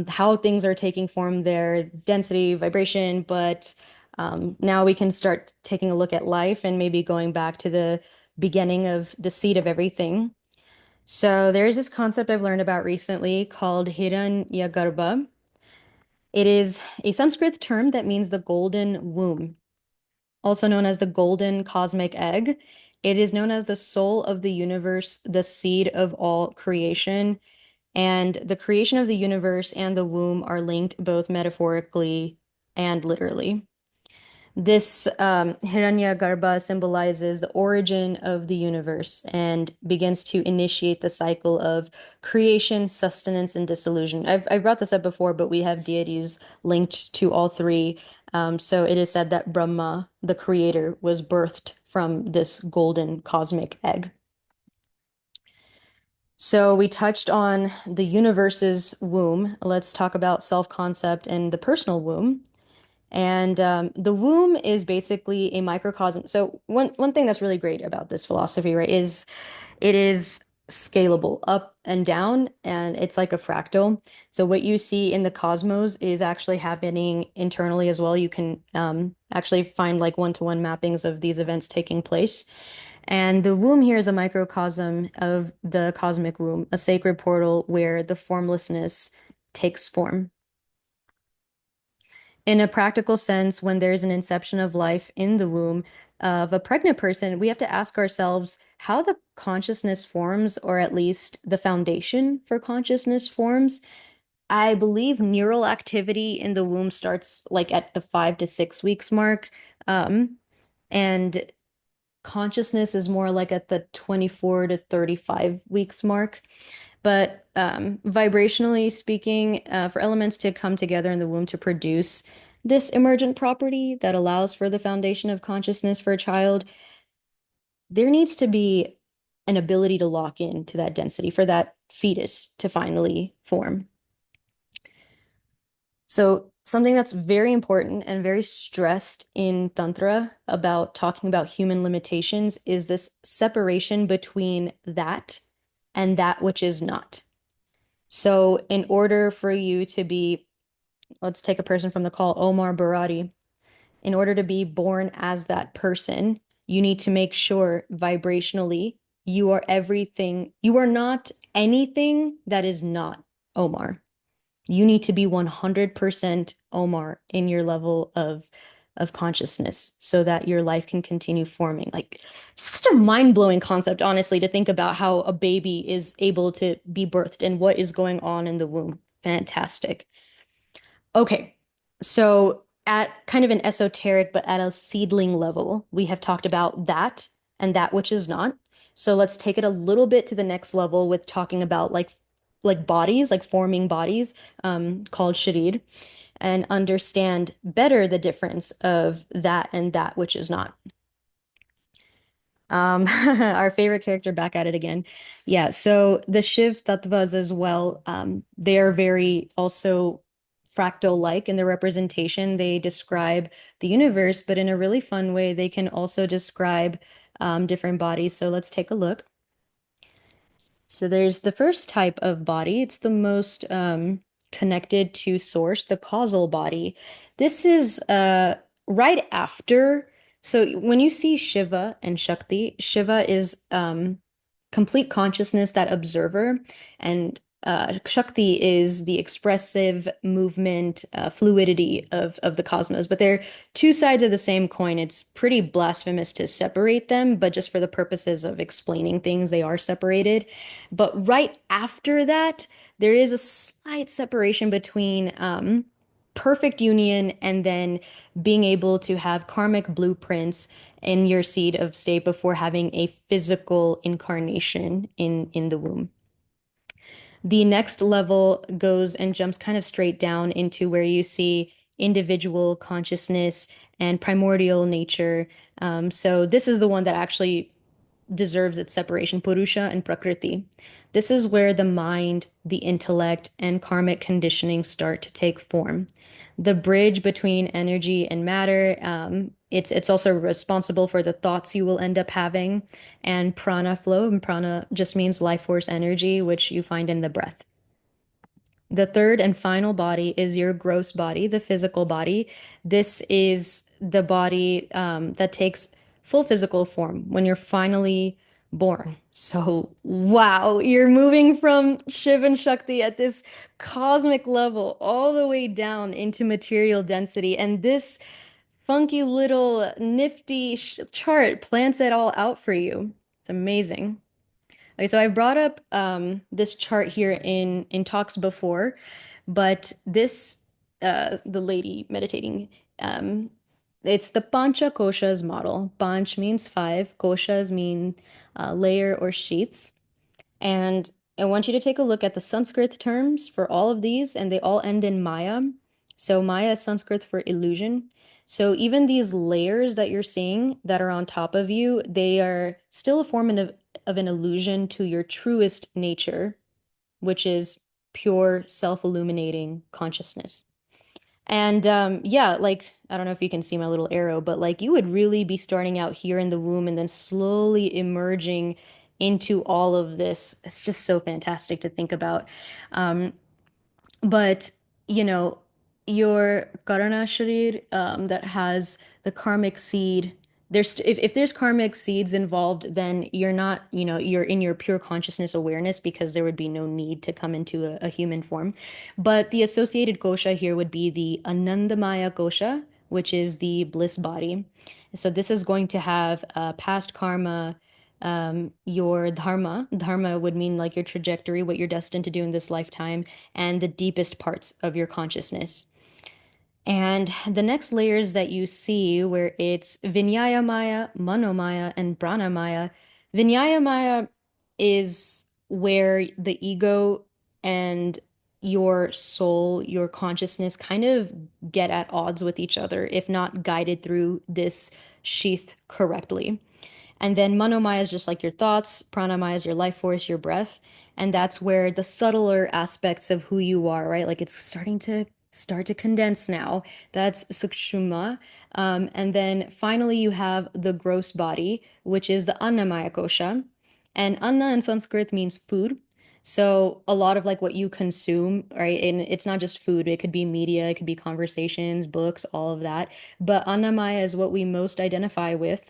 how things are taking form there, density, vibration, but now we can start taking a look at life and maybe going back to the beginning of the seed of everything. So, there's this concept I've learned about recently called Hiranyagarbha. It is a Sanskrit term that means the golden womb, also known as the golden cosmic egg. It is known as the soul of the universe, the seed of all creation. And the creation of the universe and the womb are linked both metaphorically and literally. This Hiranyagarbha symbolizes the origin of the universe and begins to initiate the cycle of creation, sustenance, and dissolution. I brought this up before, but we have deities linked to all three. So it is said that Brahma, the creator, was birthed from this golden cosmic egg. So we touched on the universe's womb. Let's talk about self-concept and the personal womb. And the womb is basically a microcosm. So one thing that's really great about this philosophy, right, is it is scalable up and down, and it's like a fractal. So what you see in the cosmos is actually happening internally as well. You can actually find like one-to-one mappings of these events taking place. And the womb here is a microcosm of the cosmic womb, a sacred portal where the formlessness takes form. In a practical sense, when there's an inception of life in the womb of a pregnant person, we have to ask ourselves how the consciousness forms, or at least the foundation for consciousness forms. I believe neural activity in the womb starts like at the 5 to 6 weeks mark. And consciousness is more like at the 24 to 35 weeks mark. But vibrationally speaking, for elements to come together in the womb to produce this emergent property that allows for the foundation of consciousness for a child, there needs to be an ability to lock in to that density for that fetus to finally form. So, something that's very important and very stressed in Tantra about talking about human limitations is this separation between that and that which is not. So, in order for you to be, let's take a person from the call, Omar Barati. In order to be born as that person, you need to make sure vibrationally you are everything. You are not anything that is not Omar. You need to be 100% Omar in your level of consciousness so that your life can continue forming. Like, such a mind-blowing concept, honestly, to think about how a baby is able to be birthed and what is going on in the womb. Fantastic. Okay, so at kind of an esoteric, but at a seedling level, we have talked about that and that which is not. So let's take it a little bit to the next level with talking about like bodies, like forming bodies, called sharid, and understand better the difference of that and that which is not. Our favorite character back at it again. Yeah, so the Shiv Tattvas as well, they are very also fractal-like in the representation. They describe the universe, but in a really fun way, they can also describe different bodies. So let's take a look. So there's the first type of body. It's the most connected to source, the causal body. This is right after. So when you see Shiva and Shakti, Shiva is complete consciousness, that observer, and Shakti is the expressive movement, fluidity of the cosmos. But they're two sides of the same coin. It's pretty blasphemous to separate them, but just for the purposes of explaining things, they are separated. But right after that, there is a slight separation between perfect union and then being able to have karmic blueprints in your seed of state before having a physical incarnation in the womb. The next level goes and jumps kind of straight down into where you see individual consciousness and primordial nature. So this is the one that actually deserves its separation, Purusha and Prakriti. This is where the mind, the intellect, and karmic conditioning start to take form. The bridge between energy and matter, it's also responsible for the thoughts you will end up having, and prana flow. And prana just means life force energy, which you find in the breath. The third and final body is your gross body, the physical body. This is the body that takes full physical form when you're finally born. So, wow, you're moving from Shiv and Shakti at this cosmic level all the way down into material density. And this funky little nifty chart plants it all out for you. It's amazing. Okay, so I brought up this chart here in talks before, but this the lady meditating, um, it's the Pancha Koshas model. Panch means five, koshas mean layer or sheets. And I want you to take a look at the Sanskrit terms for all of these, and they all end in Maya. So Maya is Sanskrit for illusion. So even these layers that you're seeing that are on top of you, they are still a form of an illusion to your truest nature, which is pure self-illuminating consciousness. And yeah, like I don't know if you can see my little arrow, but like you would really be starting out here in the womb and then slowly emerging into all of this. It's just so fantastic to think about. Um, but you know, your Karana Sharir that has the karmic seed, if there's karmic seeds involved, then you're not, you're in your pure consciousness awareness because there would be no need to come into a human form. But the associated kosha here would be the Anandamaya kosha, which is the bliss body. So this is going to have past karma, your dharma. Dharma would mean like your trajectory, what you're destined to do in this lifetime, and the deepest parts of your consciousness. And the next layers that you see, where it's Vinyaya Maya, Manomaya, and Pranamaya. Vinyaya Maya is where the ego and your soul, your consciousness kind of get at odds with each other, if not guided through this sheath correctly. And then Manomaya is just like your thoughts, Pranamaya is your life force, your breath. And that's where the subtler aspects of who you are, right? Like it's start to condense now. That's Sukshuma. And then finally you have the gross body, which is the Annamaya kosha. And Anna in Sanskrit means food. So a lot of like what you consume, right? And it's not just food, it could be media, it could be conversations, books, all of that. But Annamaya is what we most identify with,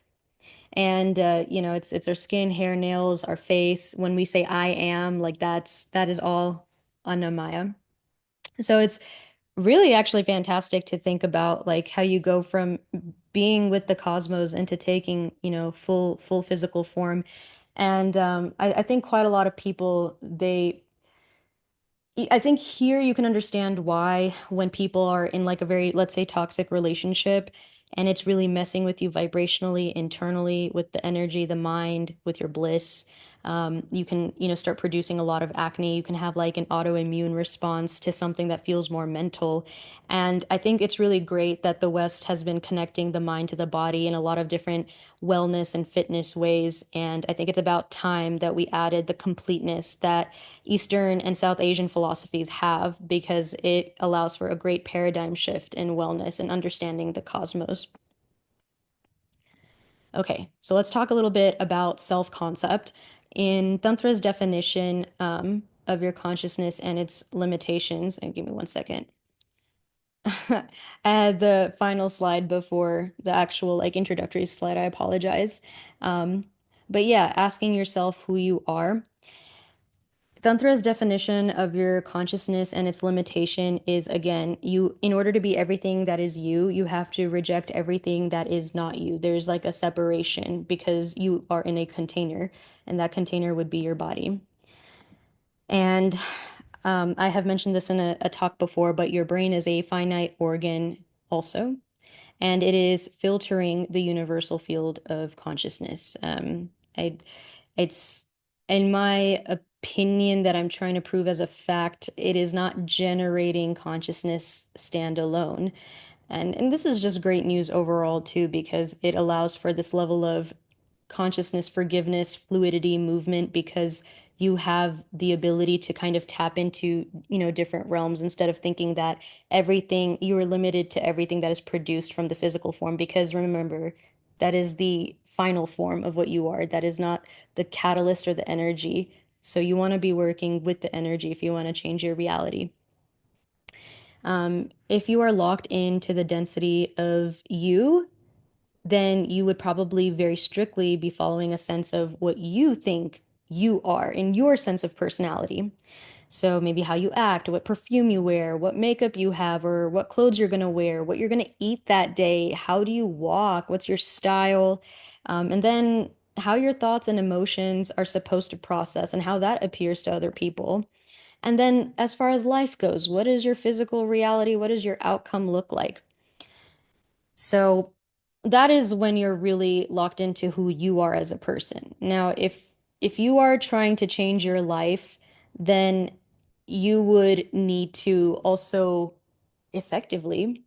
and it's our skin, hair, nails, our face. When we say I am, like that is all Annamaya. So it's really actually fantastic to think about like how you go from being with the cosmos into taking, full physical form. And I think quite a lot of people, I think here you can understand why when people are in like a very, let's say, toxic relationship and it's really messing with you vibrationally, internally, with the energy, the mind, with your bliss. You can, start producing a lot of acne. You can have like an autoimmune response to something that feels more mental. And I think it's really great that the West has been connecting the mind to the body in a lot of different wellness and fitness ways. And I think it's about time that we added the completeness that Eastern and South Asian philosophies have, because it allows for a great paradigm shift in wellness and understanding the cosmos. Okay, so let's talk a little bit about self-concept. In Tantra's definition of your consciousness and its limitations, and give me one second. I had the final slide before the actual like introductory slide. I apologize. Um, but yeah, asking yourself who you are. Tantra's definition of your consciousness and its limitation is again, in order to be everything that is you, you have to reject everything that is not you. There's like a separation because you are in a container, and that container would be your body. And I have mentioned this in a talk before, but your brain is a finite organ also, and it is filtering the universal field of consciousness. I, it's in my opinion that I'm trying to prove as a fact, it is not generating consciousness standalone. And this is just great news overall too, because it allows for this level of consciousness, forgiveness, fluidity, movement, because you have the ability to kind of tap into, different realms instead of thinking that everything you are limited to everything that is produced from the physical form. Because remember, that is the final form of what you are. That is not the catalyst or the energy. So you want to be working with the energy if you want to change your reality. If you are locked into the density of you, then you would probably very strictly be following a sense of what you think you are in your sense of personality. So maybe how you act, what perfume you wear, what makeup you have, or what clothes you're going to wear, what you're going to eat that day, how do you walk, what's your style, and then how your thoughts and emotions are supposed to process and how that appears to other people. And then as far as life goes, what is your physical reality? What does your outcome look like? So that is when you're really locked into who you are as a person. Now, if you are trying to change your life, then you would need to also effectively,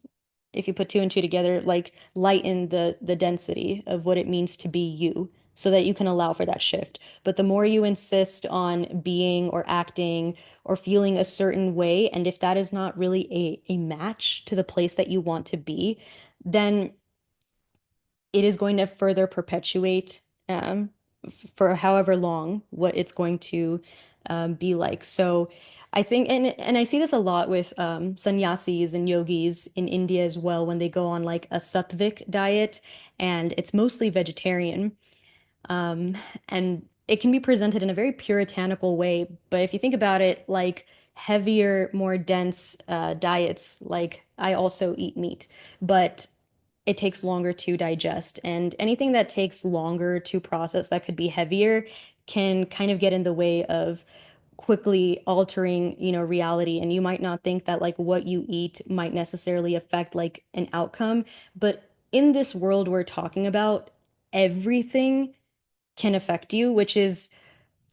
if you put two and two together, like lighten the density of what it means to be you so that you can allow for that shift. But the more you insist on being or acting or feeling a certain way, and if that is not really a match to the place that you want to be, then it is going to further perpetuate for however long what it's going to be like. So I think, and I see this a lot with sannyasis and yogis in India as well, when they go on like a sattvic diet, and it's mostly vegetarian. Um, and it can be presented in a very puritanical way. But if you think about it, like heavier, more dense diets, like I also eat meat, but it takes longer to digest. And anything that takes longer to process that could be heavier can kind of get in the way of quickly altering, reality. And you might not think that like what you eat might necessarily affect like an outcome, but in this world we're talking about, everything can affect you, which is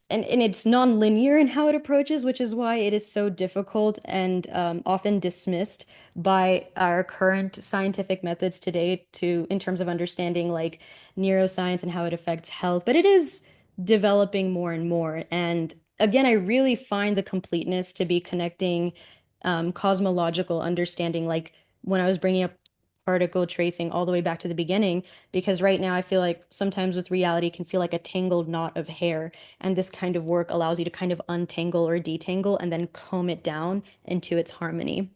and it's non-linear in how it approaches, which is why it is so difficult and often dismissed by our current scientific methods today to in terms of understanding like neuroscience and how it affects health. But it is developing more and more. And again, I really find the completeness to be connecting cosmological understanding, like when I was bringing up particle tracing all the way back to the beginning, because right now I feel like sometimes with reality can feel like a tangled knot of hair, and this kind of work allows you to kind of untangle or detangle and then comb it down into its harmony.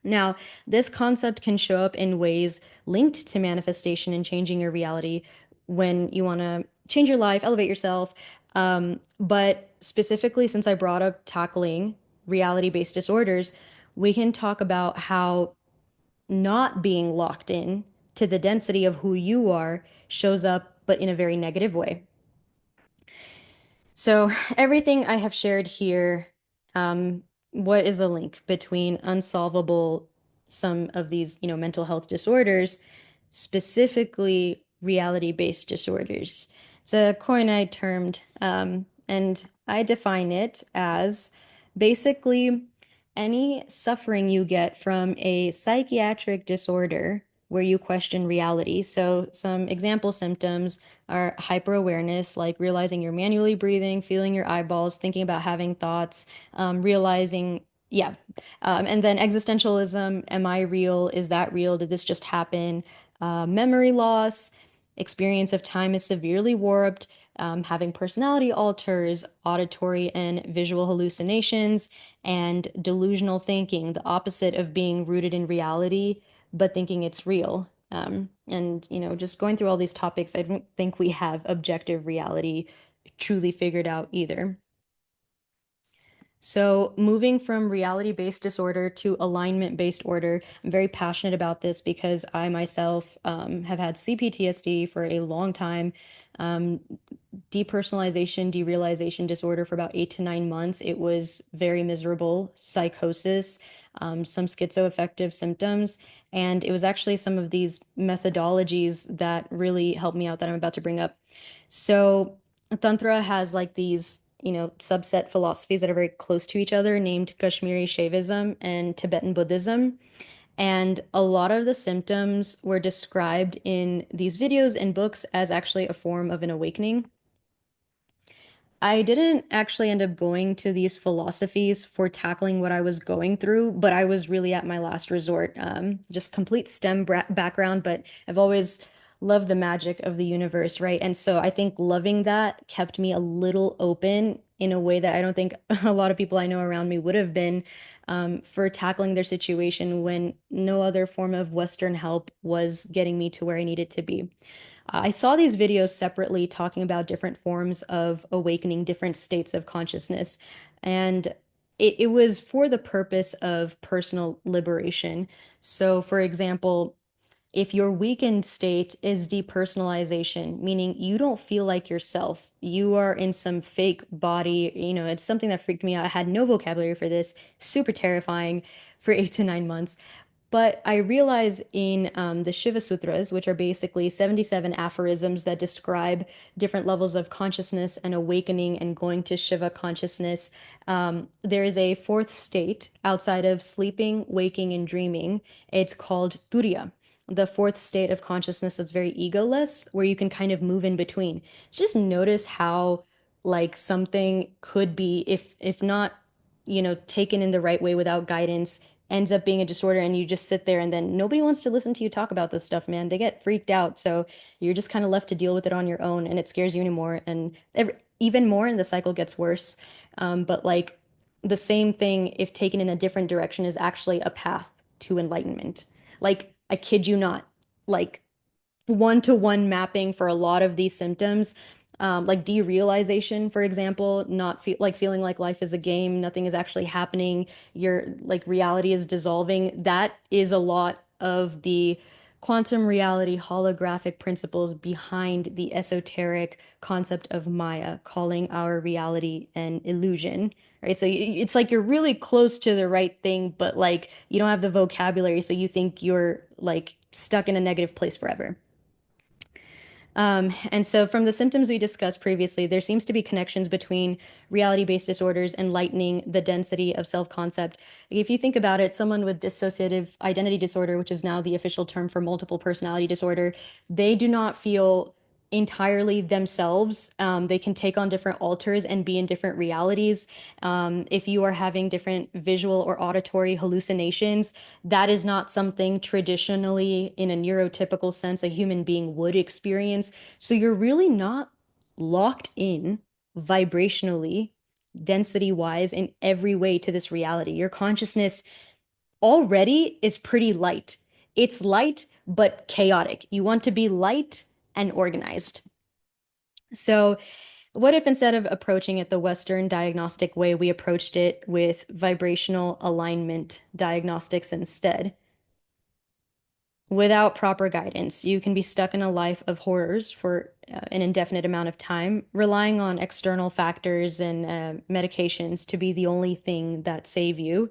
Now, this concept can show up in ways linked to manifestation and changing your reality when you want to change your life, elevate yourself. But specifically, since I brought up tackling reality-based disorders, we can talk about how not being locked in to the density of who you are shows up, but in a very negative way. So everything I have shared here, what is the link between unsolvable, some of these, mental health disorders, specifically reality-based disorders? It's a coin I termed, and I define it as basically any suffering you get from a psychiatric disorder where you question reality. So, some example symptoms are hyper-awareness, like realizing you're manually breathing, feeling your eyeballs, thinking about having thoughts, realizing, yeah. And then existentialism, am I real? Is that real? Did this just happen? Memory loss, experience of time is severely warped, having personality alters, auditory and visual hallucinations, and delusional thinking, the opposite of being rooted in reality, but thinking it's real. And, just going through all these topics, I don't think we have objective reality truly figured out either. So, moving from reality-based disorder to alignment-based order, I'm very passionate about this because I myself have had CPTSD for a long time. Um, Depersonalization, derealization disorder for about 8 to 9 months. It was very miserable, psychosis, some schizoaffective symptoms. And it was actually some of these methodologies that really helped me out that I'm about to bring up. So, Tantra has like these, subset philosophies that are very close to each other, named Kashmiri Shaivism and Tibetan Buddhism. And a lot of the symptoms were described in these videos and books as actually a form of an awakening. I didn't actually end up going to these philosophies for tackling what I was going through, but I was really at my last resort. Just complete STEM background, but I've always loved the magic of the universe, right? And so I think loving that kept me a little open in a way that I don't think a lot of people I know around me would have been, for tackling their situation when no other form of Western help was getting me to where I needed to be. I saw these videos separately talking about different forms of awakening, different states of consciousness. And it was for the purpose of personal liberation. So, for example, if your weakened state is depersonalization, meaning you don't feel like yourself, you are in some fake body, it's something that freaked me out. I had no vocabulary for this, super terrifying for 8 to 9 months. But I realize in the Shiva Sutras, which are basically 77 aphorisms that describe different levels of consciousness and awakening and going to Shiva consciousness, there is a fourth state outside of sleeping, waking, and dreaming. It's called Turiya, the fourth state of consciousness that's very egoless, where you can kind of move in between. Just notice how like something could be, if not, taken in the right way without guidance, ends up being a disorder, and you just sit there and then nobody wants to listen to you talk about this stuff, man. They get freaked out. So you're just kind of left to deal with it on your own, and it scares you anymore and even more, and the cycle gets worse. But like the same thing, if taken in a different direction, is actually a path to enlightenment. Like, I kid you not, like one-to-one mapping for a lot of these symptoms, like derealization, for example, not feeling like life is a game, nothing is actually happening, your like reality is dissolving. That is a lot of the quantum reality holographic principles behind the esoteric concept of Maya, calling our reality an illusion. Right. So it's like you're really close to the right thing, but like you don't have the vocabulary, so you think you're like stuck in a negative place forever. And so, from the symptoms we discussed previously, there seems to be connections between reality-based disorders and lightening the density of self-concept. If you think about it, someone with dissociative identity disorder, which is now the official term for multiple personality disorder, they do not feel entirely themselves. They can take on different alters and be in different realities. If you are having different visual or auditory hallucinations, that is not something traditionally, in a neurotypical sense, a human being would experience. So you're really not locked in vibrationally, density wise, in every way to this reality. Your consciousness already is pretty light. It's light, but chaotic. You want to be light and organized. So, what if instead of approaching it the Western diagnostic way, we approached it with vibrational alignment diagnostics instead? Without proper guidance, you can be stuck in a life of horrors for an indefinite amount of time, relying on external factors and medications to be the only thing that save you.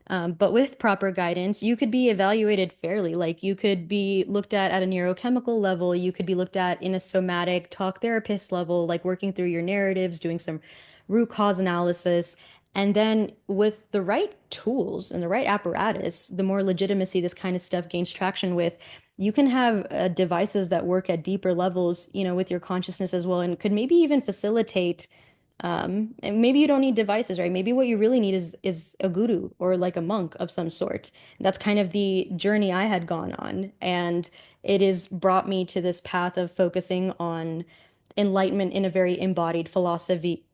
But with proper guidance, you could be evaluated fairly. Like you could be looked at a neurochemical level, you could be looked at in a somatic talk therapist level, like working through your narratives, doing some root cause analysis. And then with the right tools and the right apparatus, the more legitimacy this kind of stuff gains traction with, you can have devices that work at deeper levels, with your consciousness as well, and could maybe even facilitate and maybe you don't need devices, right? Maybe what you really need is a guru or like a monk of some sort. That's kind of the journey I had gone on, and it has brought me to this path of focusing on enlightenment in a very embodied philosophy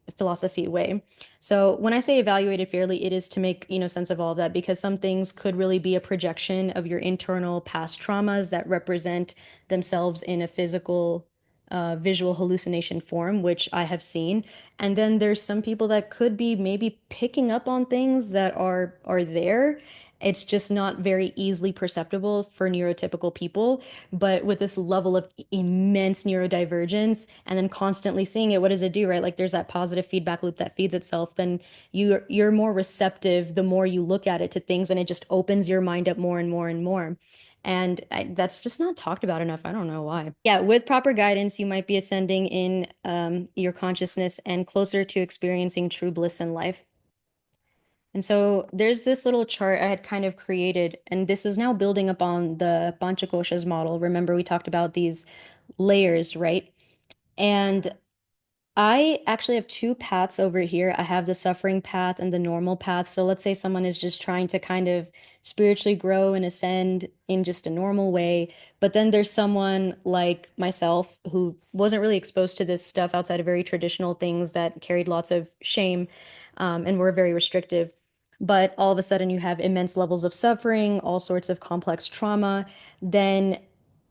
way. So when I say evaluated fairly, it is to make, sense of all of that because some things could really be a projection of your internal past traumas that represent themselves in a physical visual hallucination form, which I have seen. And then there's some people that could be maybe picking up on things that are there. It's just not very easily perceptible for neurotypical people. But with this level of immense neurodivergence and then constantly seeing it, what does it do, right? Like there's that positive feedback loop that feeds itself. Then you're more receptive the more you look at it to things, and it just opens your mind up more and more and more. And that's just not talked about enough. I don't know why. Yeah, with proper guidance, you might be ascending in your consciousness and closer to experiencing true bliss in life. And so there's this little chart I had kind of created, and this is now building upon the Panchakoshas model. Remember, we talked about these layers, right? And I actually have two paths over here. I have the suffering path and the normal path. So let's say someone is just trying to kind of spiritually grow and ascend in just a normal way. But then there's someone like myself who wasn't really exposed to this stuff outside of very traditional things that carried lots of shame, and were very restrictive. But all of a sudden, you have immense levels of suffering, all sorts of complex trauma. Then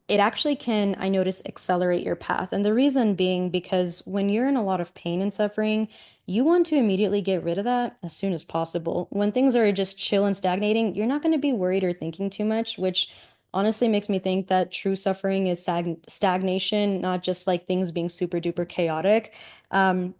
it actually can, I notice, accelerate your path. And the reason being because when you're in a lot of pain and suffering, you want to immediately get rid of that as soon as possible. When things are just chill and stagnating, you're not going to be worried or thinking too much, which honestly makes me think that true suffering is stagnation, not just like things being super duper chaotic. Um,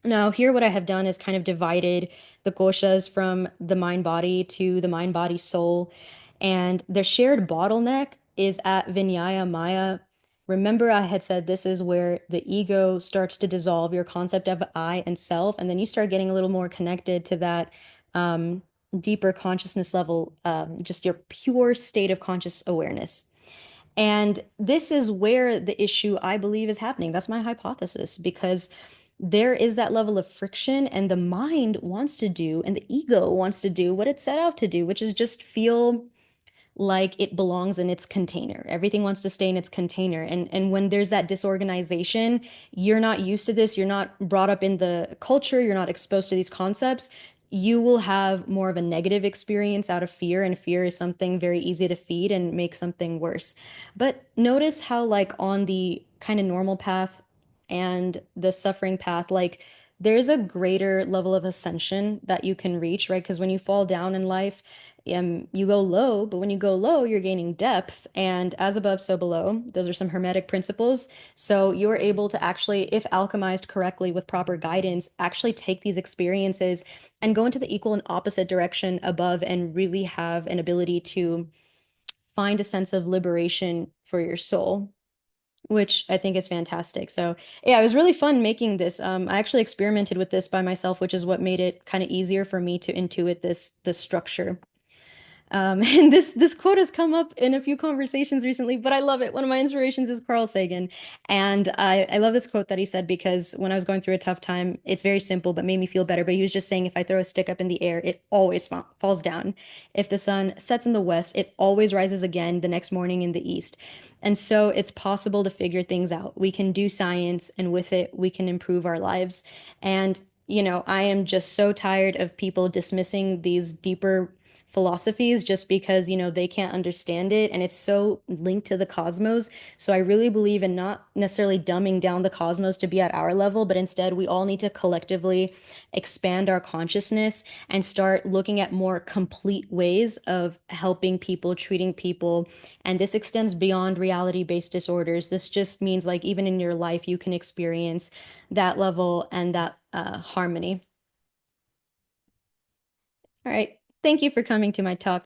Now, here what I have done is kind of divided the koshas from the mind body to the mind body soul. And the shared bottleneck is at Vinyaya Maya. Remember, I had said this is where the ego starts to dissolve your concept of I and self, and then you start getting a little more connected to that um, deeper consciousness level, just your pure state of conscious awareness. And this is where the issue, I believe, is happening. That's my hypothesis, because there is that level of friction, and the mind wants to do, and the ego wants to do what it set out to do, which is just feel like it belongs in its container. Everything wants to stay in its container. And when there's that disorganization, you're not used to this, you're not brought up in the culture, you're not exposed to these concepts. You will have more of a negative experience out of fear, and fear is something very easy to feed and make something worse. But notice how, like, on the kind of normal path and the suffering path, like, there's a greater level of ascension that you can reach, right? Because when you fall down in life, you go low, but when you go low, you're gaining depth, and as above, so below. Those are some hermetic principles. So you're able to actually, if alchemized correctly with proper guidance, actually take these experiences and go into the equal and opposite direction above and really have an ability to find a sense of liberation for your soul, which I think is fantastic. So yeah, it was really fun making this. I actually experimented with this by myself, which is what made it kind of easier for me to intuit this structure. And this quote has come up in a few conversations recently, but I love it. One of my inspirations is Carl Sagan, and I love this quote that he said because when I was going through a tough time, it's very simple but made me feel better. But he was just saying, if I throw a stick up in the air, it always falls down. If the sun sets in the west, it always rises again the next morning in the east. And so it's possible to figure things out. We can do science, and with it, we can improve our lives. And I am just so tired of people dismissing these deeper philosophies just because, they can't understand it, and it's so linked to the cosmos. So I really believe in not necessarily dumbing down the cosmos to be at our level, but instead we all need to collectively expand our consciousness and start looking at more complete ways of helping people, treating people. And this extends beyond reality-based disorders. This just means, like, even in your life, you can experience that level and that harmony. All right. Thank you for coming to my talk.